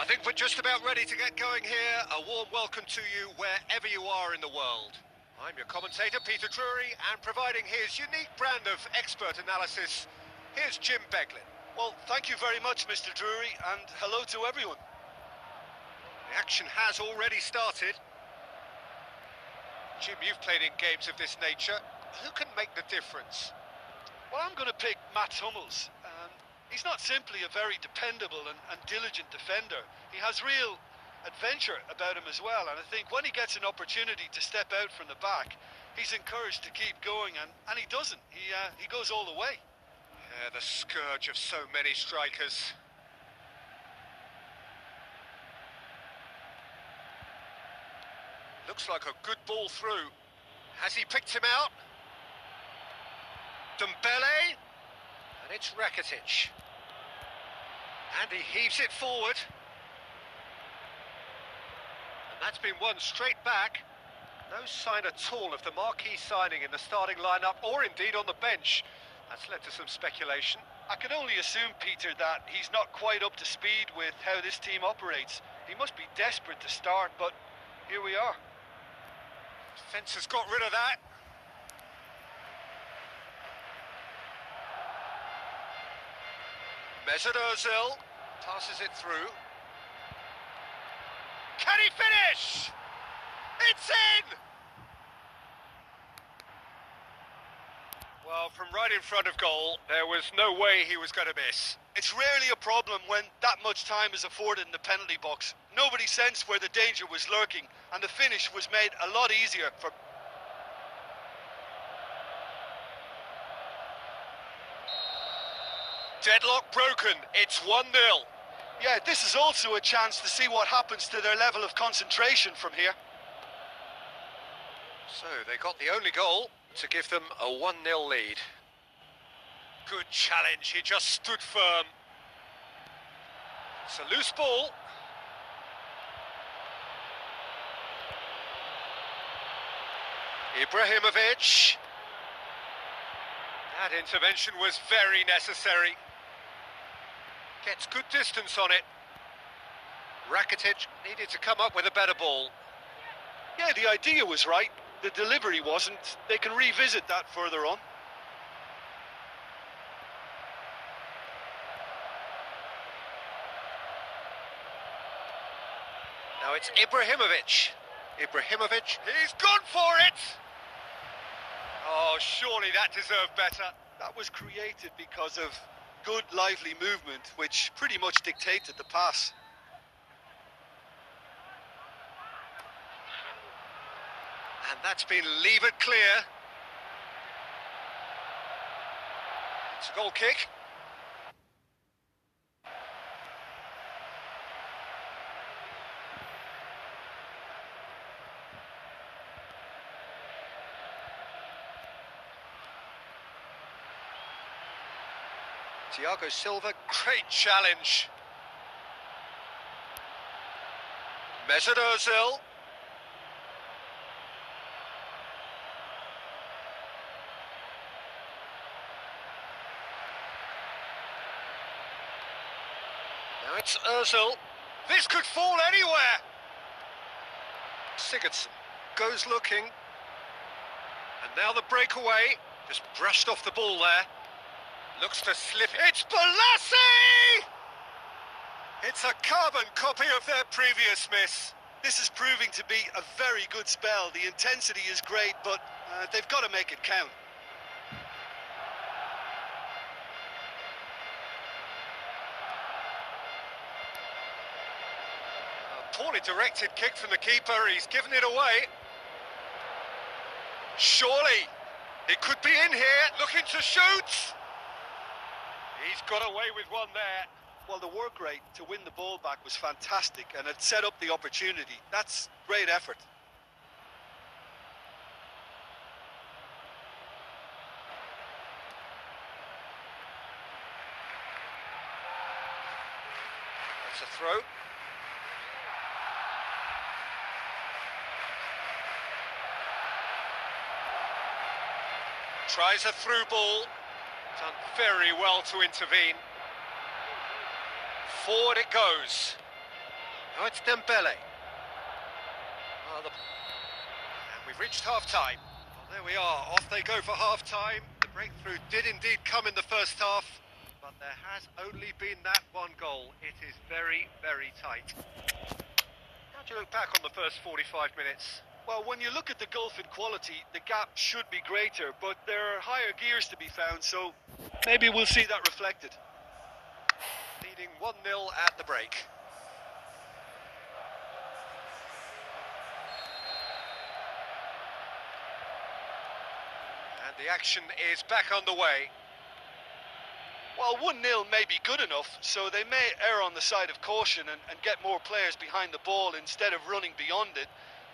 I think we're just about ready to get going here. A warm welcome to you wherever you are in the world. I'm your commentator, Peter Drury, and providing his unique brand of expert analysis, here's Jim Beglin. Well, thank you very much, Mr. Drury, and hello to everyone. The action has already started. Jim, you've played in games of this nature. Who can make the difference? Well, I'm going to pick Mats Hummels. He's not simply a very dependable and diligent defender. He has real adventure about him as well, and I think when he gets an opportunity to step out from the back, he's encouraged to keep going, and he doesn't. He goes all the way. Yeah, the scourge of so many strikers. Looks like a good ball through. Has he picked him out? Dembele, and it's Rakitic. And he heaves it forward. And that's been won straight back. No sign at all of the marquee signing in the starting lineup, or indeed on the bench. That's led to some speculation. I can only assume, Peter, that he's not quite up to speed with how this team operates. He must be desperate to start, but here we are. Defence has got rid of that. Mesut Ozil passes it through. Can he finish? It's in! Well, from right in front of goal, there was no way he was going to miss. It's rarely a problem when that much time is afforded in the penalty box. Nobody sensed where the danger was lurking, and the finish was made a lot easier for... Deadlock broken, it's 1-0. Yeah, this is also a chance to see what happens to their level of concentration from here. So they got the only goal to give them a 1-0 lead. Good challenge, he just stood firm. It's a loose ball. Ibrahimovic. That intervention was very necessary. Gets good distance on it. Rakitic needed to come up with a better ball. Yeah, the idea was right. The delivery wasn't. They can revisit that further on. Now it's Ibrahimovic. Ibrahimovic, he's gone for it! Oh, surely that deserved better. That was created because of good, lively movement, which pretty much dictated the pass. And that's been levered clear. It's a goal kick. Thiago Silva, great challenge. Mesut Ozil. Now it's Ozil. This could fall anywhere. Sigurdsson goes looking. And now the breakaway. Just brushed off the ball there. Looks to slip. It's Balassi! It's a carbon copy of their previous miss. This is proving to be a very good spell. The intensity is great, but they've got to make it count. A poorly directed kick from the keeper. He's given it away. Surely it could be in here. Looking to shoot. He's got away with one there. Well, the work rate to win the ball back was fantastic, and it set up the opportunity. That's great effort. That's a throw. Tries a through ball. Done very well to intervene. Forward it goes. Now it's Dembele. And we've reached half-time. Well, there we are. Off they go for half-time. The breakthrough did indeed come in the first half, but there has only been that one goal. It is very, very tight. How do you look back on the first 45 minutes? Well, when you look at the gulf in quality, the gap should be greater, but there are higher gears to be found, so maybe we'll see that reflected. Leading 1-0 at the break. And the action is back underway. Well, 1-0 may be good enough, so they may err on the side of caution and get more players behind the ball instead of running beyond it.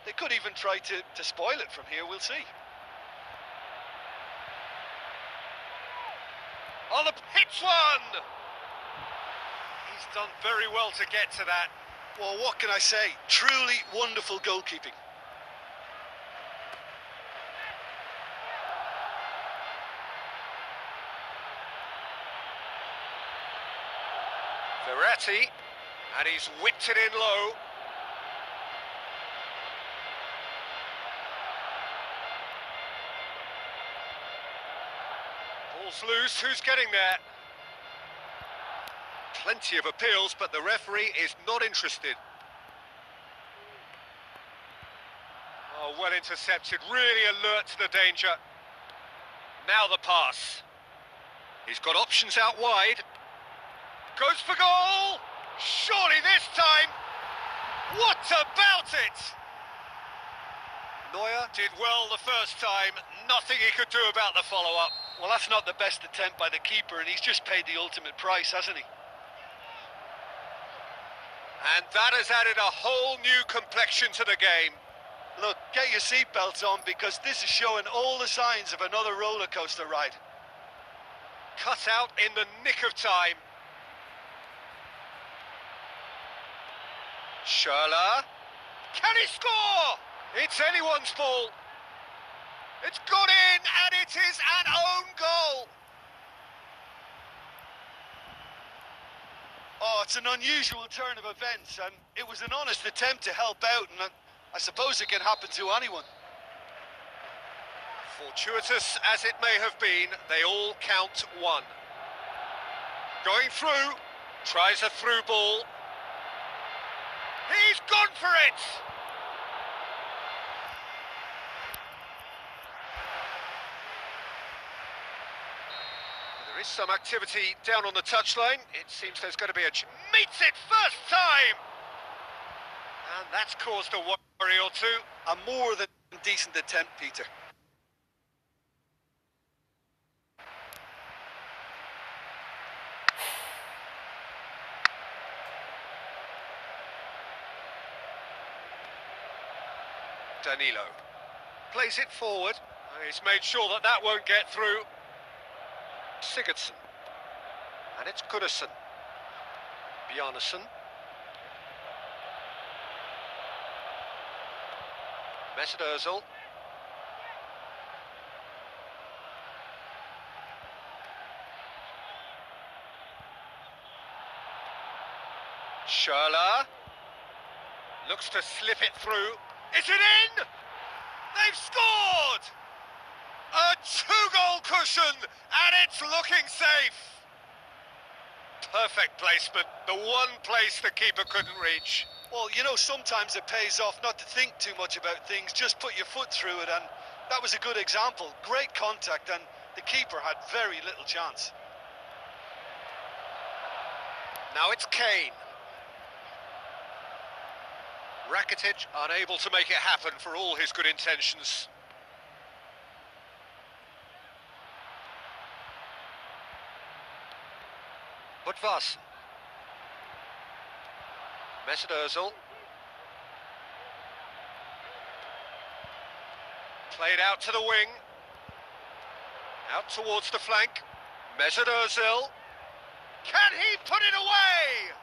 They could even try to spoil it from here, we'll see. On the hits one! He's done very well to get to that. Well, what can I say? Truly wonderful goalkeeping. Verratti, and he's whipped it in low. Ball's loose, who's getting there? Plenty of appeals, but the referee is not interested. Oh, well intercepted, really alert to the danger. Now the pass. He's got options out wide. Goes for goal! Surely this time! What about it? Neuer did well the first time, nothing he could do about the follow-up. Well, that's not the best attempt by the keeper, and he's just paid the ultimate price, hasn't he? And that has added a whole new complexion to the game. Look, get your seatbelts on, because this is showing all the signs of another roller coaster ride. Cut out in the nick of time. Schürrle. Can he score? It's anyone's ball. It's gone in, and it is an own goal. Oh, it's an unusual turn of events, and it was an honest attempt to help out, and I suppose it can happen to anyone. Fortuitous as it may have been, they all count one. Going through, tries a through ball. He's gone for it! There is some activity down on the touchline. It seems there's going to be a... Meets it first time! And that's caused a worry or two. A more than decent attempt, Peter. Danilo plays it forward. He's made sure that that won't get through. Sigurdsson. And it's Gunnarsson. Bjarnason. Mesut Ozil. Schürrle. Looks to slip it through. Is it in? They've scored! A two-goal cushion, and it's looking safe. Perfect placement, the one place the keeper couldn't reach. Well, you know, sometimes it pays off not to think too much about things, just put your foot through it, and that was a good example. Great contact, and the keeper had very little chance. Now it's Kane. Rakitic unable to make it happen for all his good intentions. Budvarsson. Mesut Ozil. Played out to the wing. Out towards the flank. Mesut Ozil. Can he put it away?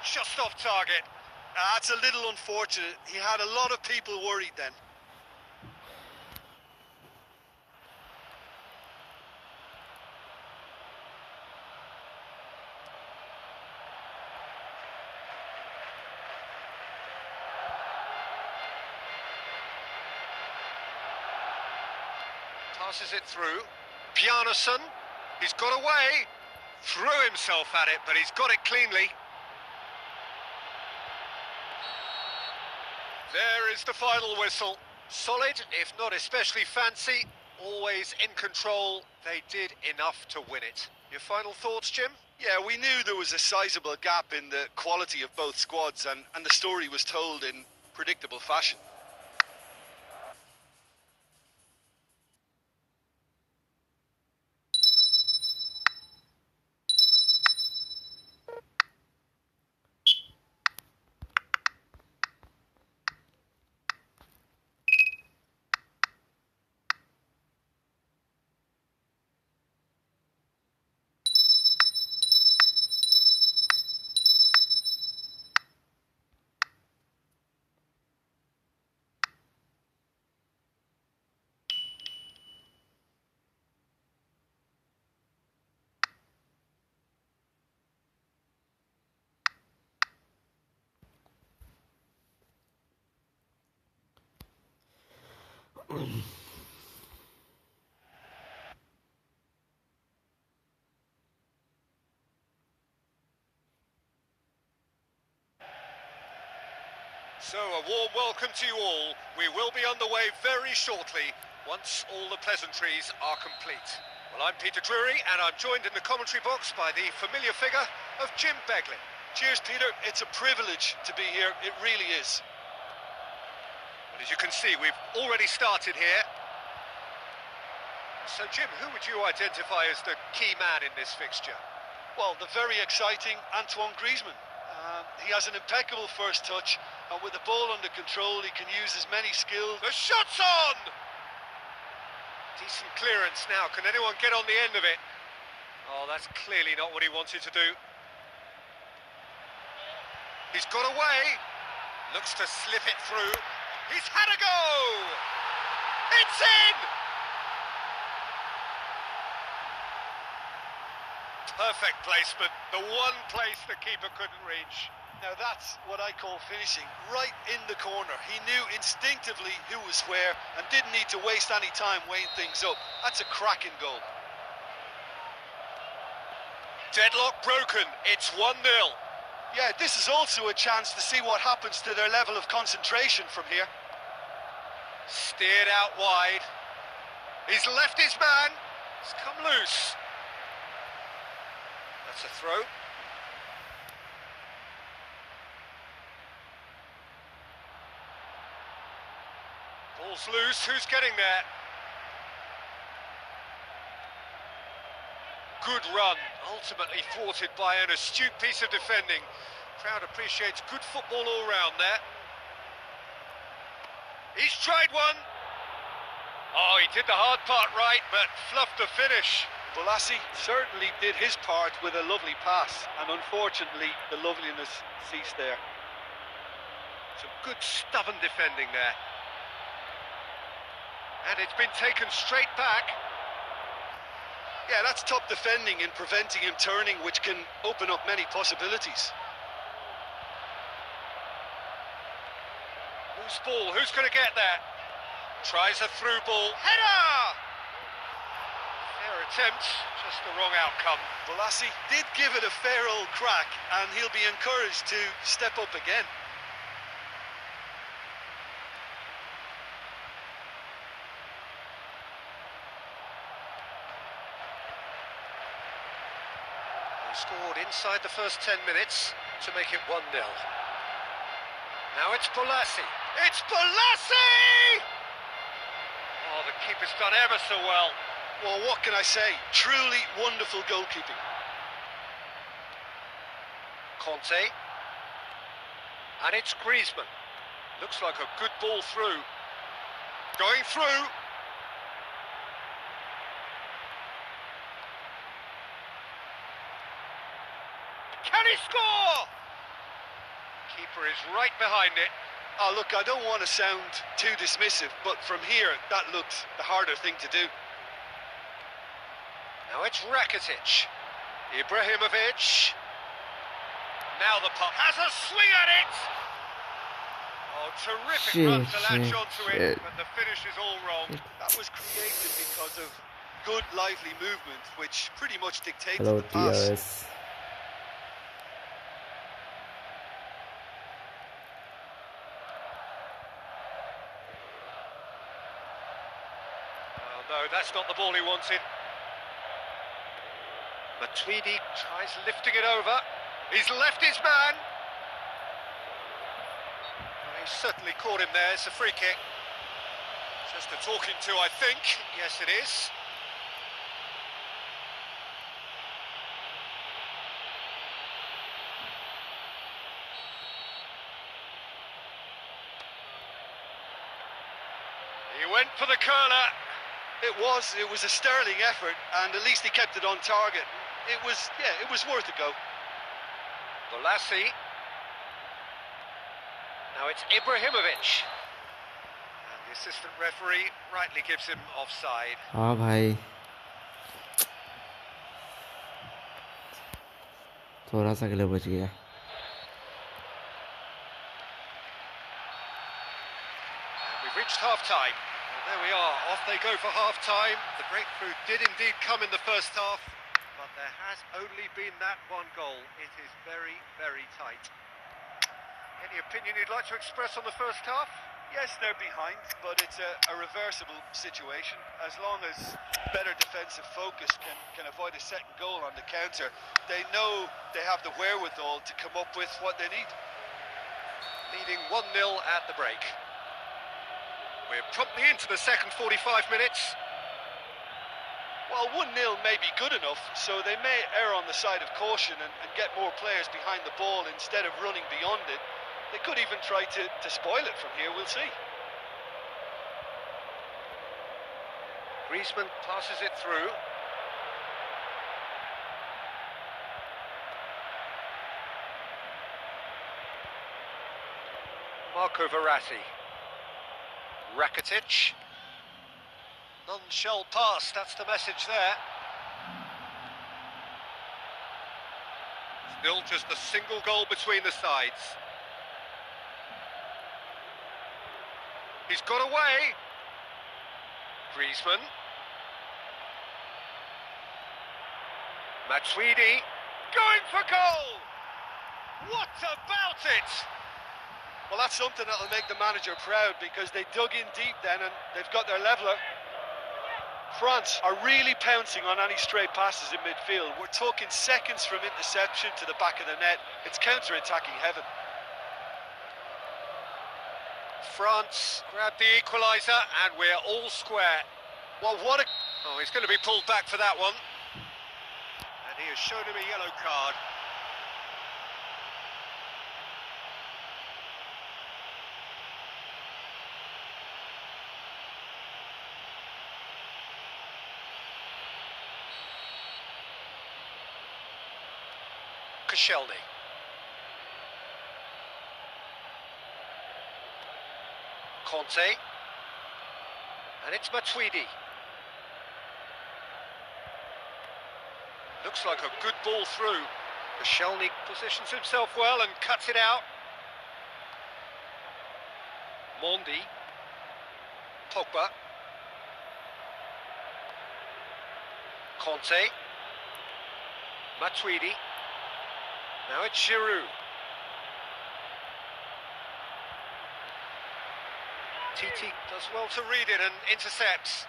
Just off target. That's a little unfortunate. He had a lot of people worried then. Passes it through. Bjarnason, he's got away. Threw himself at it, but he's got it cleanly. There is the final whistle. Solid, if not especially fancy. Always in control. They did enough to win it. Your final thoughts, Jim? Yeah, we knew there was a sizable gap in the quality of both squads, and the story was told in predictable fashion. So, a warm welcome to you all. We will be on the way very shortly, once all the pleasantries are complete. Well, I'm Peter Drury, and I'm joined in the commentary box by the familiar figure of Jim Begley. Cheers, Peter. It's a privilege to be here. It really is. Well, as you can see, we've already started here. So, Jim, who would you identify as the key man in this fixture? Well, the very exciting Antoine Griezmann. He has an impeccable first touch, and with the ball under control, he can use as many skills. The shot's on! Decent clearance now. Can anyone get on the end of it? Oh, that's clearly not what he wanted to do. He's got away. Looks to slip it through. He's had a go! It's in! Perfect placement. The one place the keeper couldn't reach. Now that's what I call finishing, right in the corner. He knew instinctively who was where and didn't need to waste any time weighing things up. That's a cracking goal. Deadlock broken. It's 1-0. Yeah, this is also a chance to see what happens to their level of concentration from here. Steered out wide. He's left his man. It's come loose. That's a throw. Ball's loose. Who's getting there? Good run. Ultimately thwarted by an astute piece of defending. Crowd appreciates good football all round there. He's tried one. Oh, he did the hard part right, but fluffed the finish. Bolasie certainly did his part with a lovely pass, and unfortunately the loveliness ceased there. Some good stubborn defending there. And it's been taken straight back. Yeah, that's top defending in preventing him turning, which can open up many possibilities. Loose ball, who's going to get there? Tries a through ball. Header! Fair attempt, just the wrong outcome. Bolasie did give it a fair old crack, and he'll be encouraged to step up again. They scored inside the first 10 minutes to make it 1-0. Now it's Bolasie. It's Bolasie! Oh, the keeper's done ever so well. Well, what can I say? Truly wonderful goalkeeping. Conte. And it's Griezmann. Looks like a good ball through. Going through. Can he score? Keeper is right behind it. Oh, look, I don't want to sound too dismissive, but from here, that looks the harder thing to do. Now it's Rakitic. Ibrahimovic. Now the puck has a swing at it. Oh, terrific run to latch onto it, but the finish is all wrong. That was created because of good, lively movement, which pretty much dictated Hello, the pass. TRS. Oh, no, that's not the ball he wanted. Matuidi tries lifting it over. He's left his man. Well, he's certainly caught him there. It's a free kick. Just a talking to, I think. Yes, it is. He went for the curler. It was a sterling effort, and at least he kept it on target. It was worth a go. Bolassi. Now it's Ibrahimovic. And the assistant referee rightly gives him offside. हाँ भाई थोड़ा सा गले बच गया. And we've reached half-time. Well, there we are, off they go for half-time. The breakthrough did indeed come in the first half, but there has only been that one goal. It is very, very tight. Any opinion you'd like to express on the first half? Yes, they're behind, but it's a reversible situation. As long as better defensive focus can avoid a second goal on the counter, they know they have the wherewithal to come up with what they need. Leading 1-0 at the break. We're promptly into the second 45 minutes. Well, 1-0 may be good enough, so they may err on the side of caution and get more players behind the ball instead of running beyond it. They could even try to spoil it from here, we'll see. Griezmann passes it through. Marco Verratti. Rakitic. None shall pass, that's the message there. Still just a single goal between the sides. He's got away. Griezmann. Matuidi going for goal. What about it? Well, that's something that'll make the manager proud, because they dug in deep then and they've got their leveller. France are really pouncing on any stray passes in midfield. We're talking seconds from interception to the back of the net. It's counter-attacking heaven. France grabbed the equaliser and we're all square. Well, what a... Oh, he's going to be pulled back for that one. And he has shown him a yellow card. Koscielny. Conte. And it's Matuidi. Looks like a good ball through. Koscielny positions himself well and cuts it out. Mondi. Pogba. Conte. Matuidi. Now it's Giroud. Titi does well to read it and intercepts.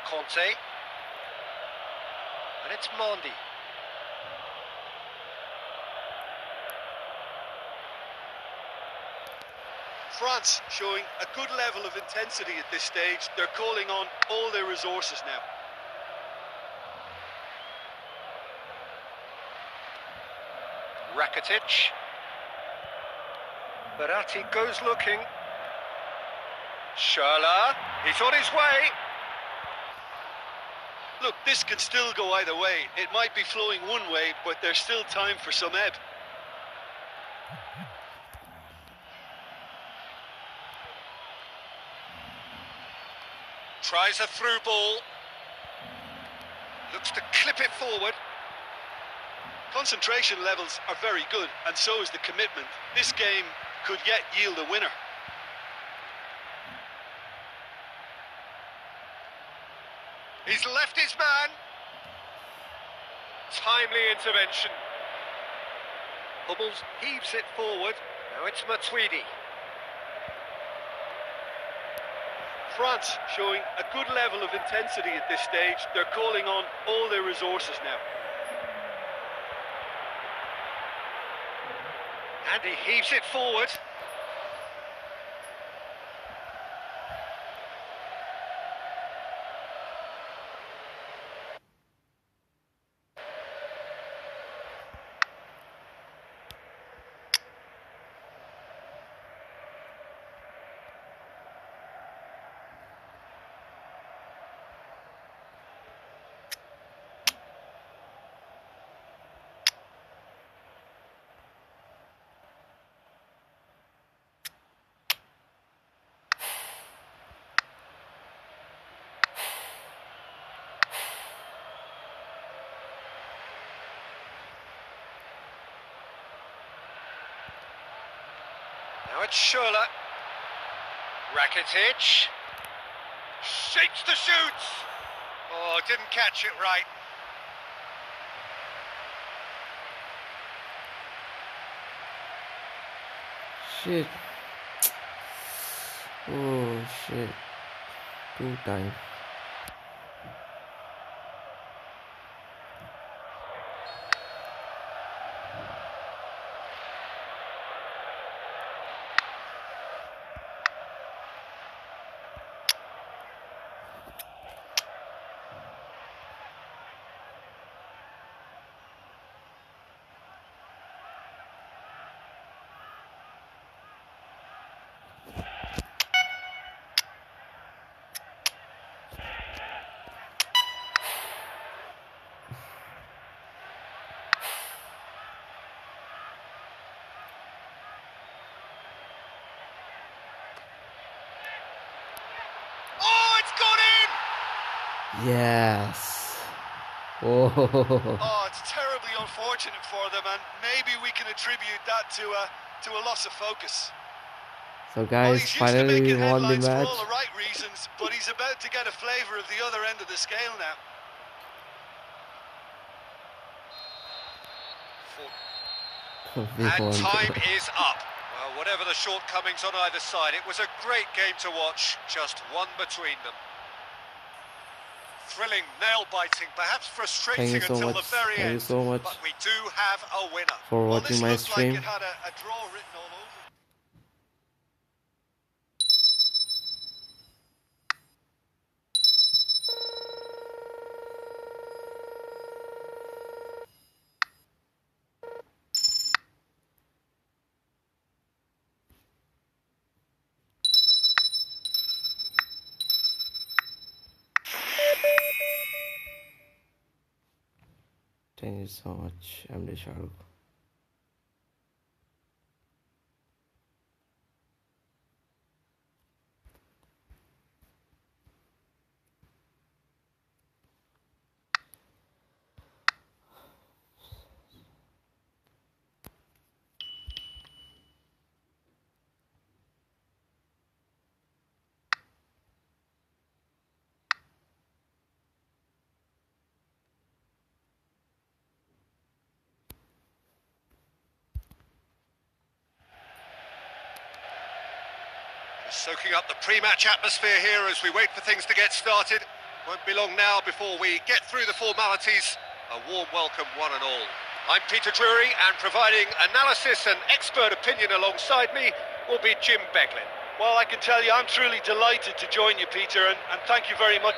Conte. And it's Mondi. France showing a good level of intensity at this stage. They're calling on all their resources now. Rakitic. Verratti goes looking. Schürrle. He's on his way. Look, this can still go either way. It might be flowing one way, but there's still time for some ebb. Tries a through ball. Looks to clip it forward. Concentration levels are very good, and so is the commitment. This game could yet yield a winner. He's left his man. Timely intervention. Hummels heaves it forward. Now it's Matuidi. France showing a good level of intensity at this stage. They're calling on all their resources now. And he heaves it forward. Now it's Schürrle. Rakitic. Shakes the shoots. Oh, didn't catch it right. Shit. Oh shit. 2 times. Oh, it's gone in! Yes. Oh. Oh, it's terribly unfortunate for them, and maybe we can attribute that to a loss of focus. So Well, guys, he's used to finally we making won the headlines for match. all the right reasons, but he's about to get a flavour of the other end of the scale now. We And won. time is up. Well, whatever the shortcomings on either side, it was a great game to watch, just one between them. Thrilling, nail-biting, perhaps frustrating Thank you so until much. the very Thank you end. so much But we do have a winner. for Well, watching this my looked like stream. it had a draw written all over it. Thank you so much, MD Shahrukh. Soaking up the pre-match atmosphere here as we wait for things to get started. Won't be long now before we get through the formalities. A warm welcome, one and all. I'm Peter Drury, and providing analysis and expert opinion alongside me will be Jim Beglin. Well, I can tell you I'm truly delighted to join you, Peter, and thank you very much.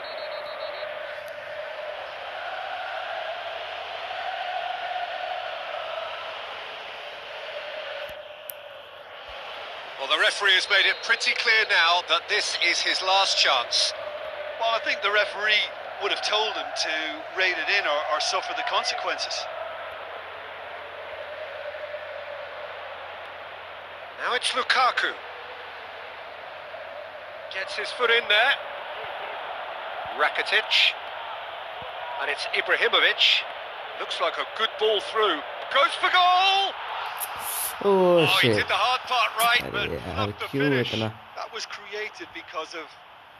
Well, the referee has made it pretty clear now that this is his last chance. Well, I think the referee would have told him to rate it in or suffer the consequences. Now it's Lukaku. Gets his foot in there. Rakitic. And it's Ibrahimovic. Looks like a good ball through. Goes for goal! Oh He shit. did the hard part right, but अरे यार not the क्यों finish. इतना That was created because of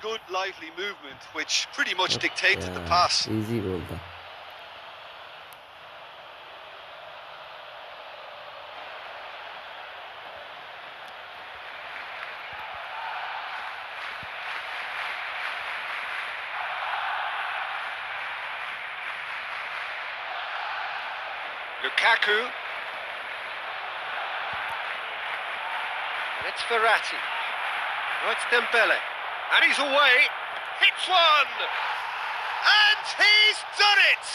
good, lively movement, which pretty much dictated the यार, pass. easy goal था. Lukaku. And it's Verratti. Oh, it's Dembele. And he's away. Hits one! And he's done it!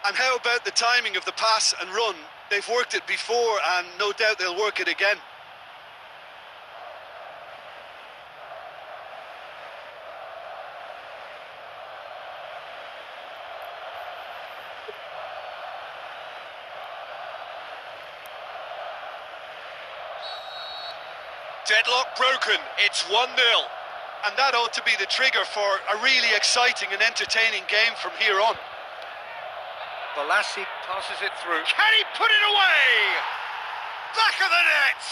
And how about the timing of the pass and run? They've worked it before, and no doubt they'll work it again. Deadlock broken. It's 1-0. And that ought to be the trigger for a really exciting and entertaining game from here on. Balassi passes it through. Can he put it away? Back of the net!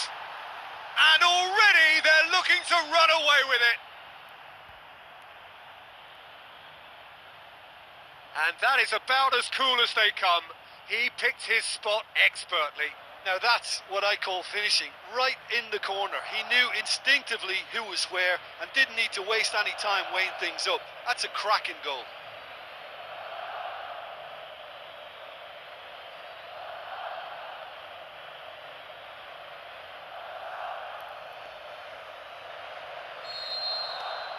And already they're looking to run away with it. And that is about as cool as they come. He picked his spot expertly. Now that's what I call finishing, right in the corner. He knew instinctively who was where and didn't need to waste any time weighing things up. That's a cracking goal.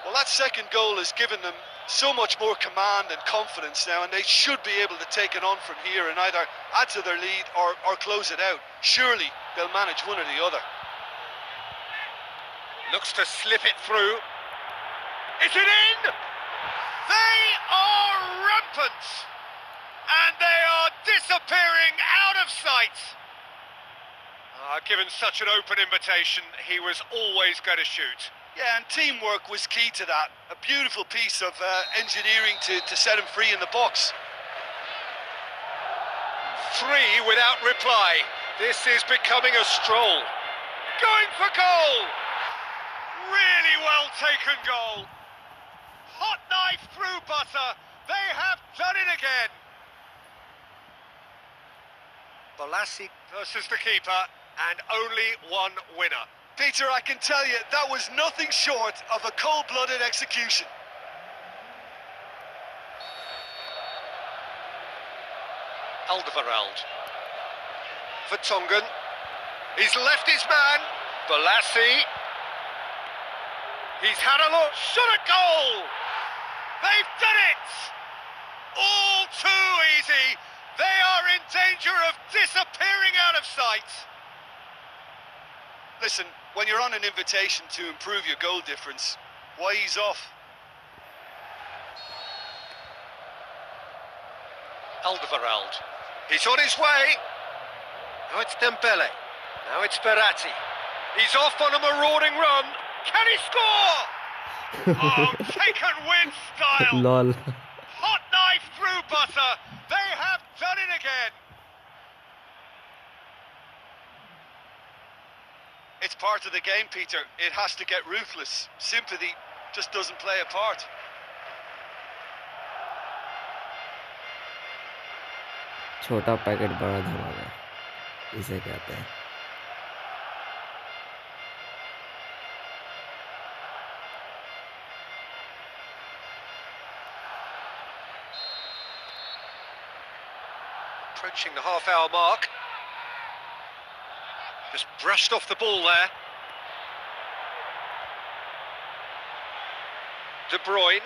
Well, that second goal has given them so much more command and confidence now, and they should be able to take it on from here and either add to their lead or close it out. Surely they'll manage one or the other. Looks to slip it through. Is it in? They are rampant! And they are disappearing out of sight! Given such an open invitation, he was always going to shoot. Yeah, and teamwork was key to that. A beautiful piece of engineering to set him free in the box. 3 without reply. This is becoming a stroll. Going for goal! Really well taken goal. Hot knife through butter. They have done it again. Balassi versus the keeper, and only one winner. Peter, I can tell you, that was nothing short of a cold-blooded execution. Alderweireld. Vertonghen. He's left his man. Balassi. He's had a look. Shot a goal! They've done it! All too easy. They are in danger of disappearing out of sight. Listen, when you're on an invitation to improve your goal difference, why ease off? Alderweireld. He's on his way. Now it's Dembele. Now it's Verratti. He's off on a marauding run. Can he score? Oh, taken with style. Lol. Hot knife through butter. They have done it again. It's part of the game, Peter. It has to get ruthless. Sympathy just doesn't play a part. छोटा packet बड़ा धमाका इसे कहते हैं. Approaching the half-hour mark. Just brushed off the ball there. De Bruyne.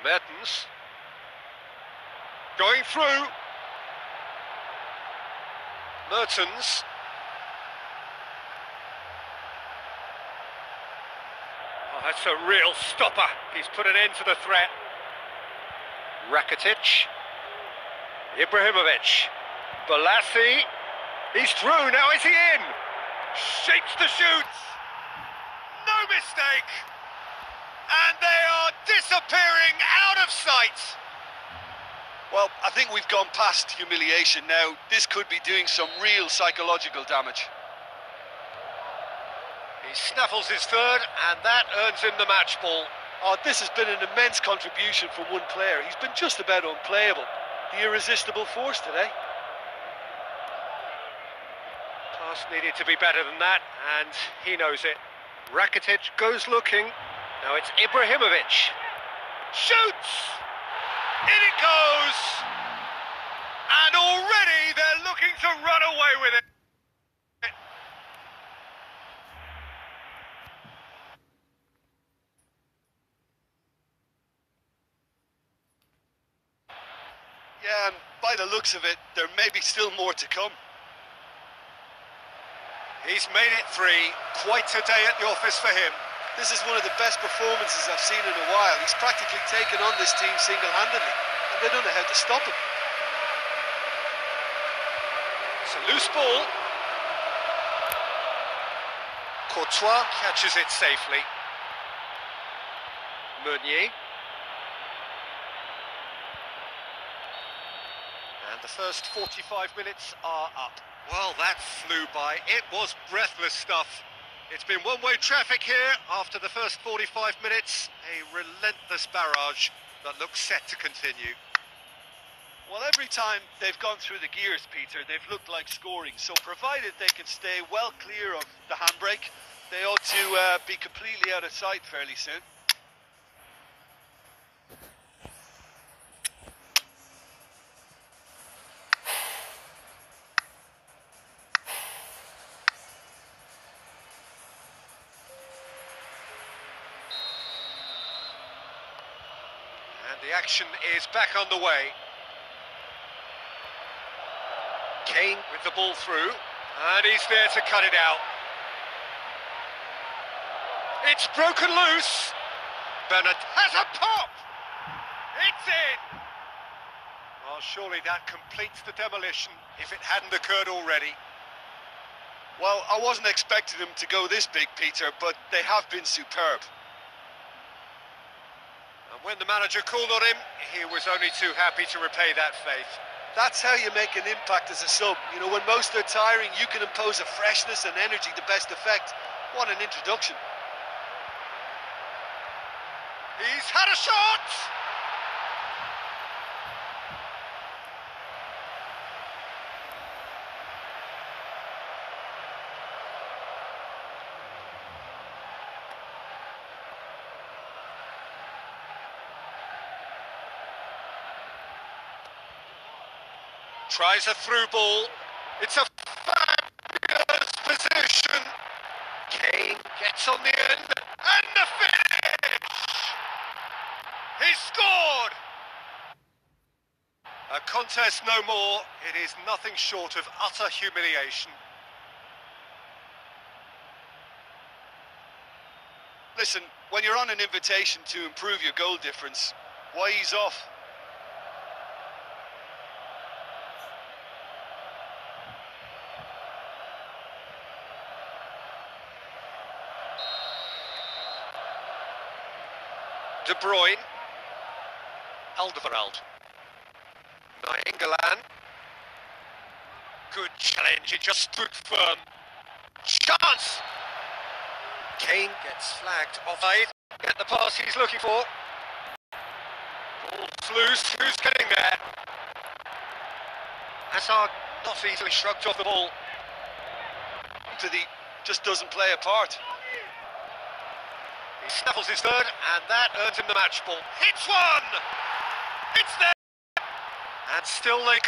Mertens. Going through. Mertens. Oh, that's a real stopper. He's put an end to the threat. Rakitic. Ibrahimovic. Balassi. He's through, now is he in? Shapes to shoot! No mistake! And they are disappearing out of sight. Well, I think we've gone past humiliation now. This could be doing some real psychological damage. He snaffles his third, and that earns him the match ball. Oh, this has been an immense contribution from one player. He's been just about unplayable. The irresistible force today. Pass needed to be better than that, and he knows it. Rakitic goes looking. Now it's Ibrahimovic. Shoots! In it goes! And already they're looking to run away with it. Yeah, and by the looks of it, there may be still more to come. He's made it three. Quite a day at the office for him. This is one of the best performances I've seen in a while. He's practically taken on this team single-handedly, and they don't know how to stop him. It's a loose ball. Courtois catches it safely. Meunier. And the first 45 minutes are up. Well, that flew by. It was breathless stuff. It's been one-way traffic here after the first 45 minutes. A relentless barrage that looks set to continue. Well, every time they've gone through the gears, Peter, they've looked like scoring. So provided they can stay well clear of the handbrake, they ought to be completely out of sight fairly soon. And the action is back underway. Kane with the ball through, and he's there to cut it out. It's broken loose. Bernard has a pop. It's in. Well, surely that completes the demolition if it hadn't occurred already. Well, I wasn't expecting them to go this big, Peter, but they have been superb. And when the manager called on him, he was only too happy to repay that faith. That's how you make an impact as a sub. You know, when most are tiring, you can impose a freshness and energy to best effect. What an introduction. He's had a shot! Tries a through ball. It's a fabulous position. Kane gets on the end, and the finish! He scored! A contest no more. It is nothing short of utter humiliation. Listen, when you're on an invitation to improve your goal difference, why ease off? De Bruyne. Alderweireld. Nainggolan. Good challenge, he just stood firm. Chance! Kane gets flagged offside. Get the pass he's looking for. Ball's loose, who's getting there? Hazard not easily shrugged off the ball. Just doesn't play a part. He snaffles his third, and that earns him the match ball. Hits one! It's there! And still they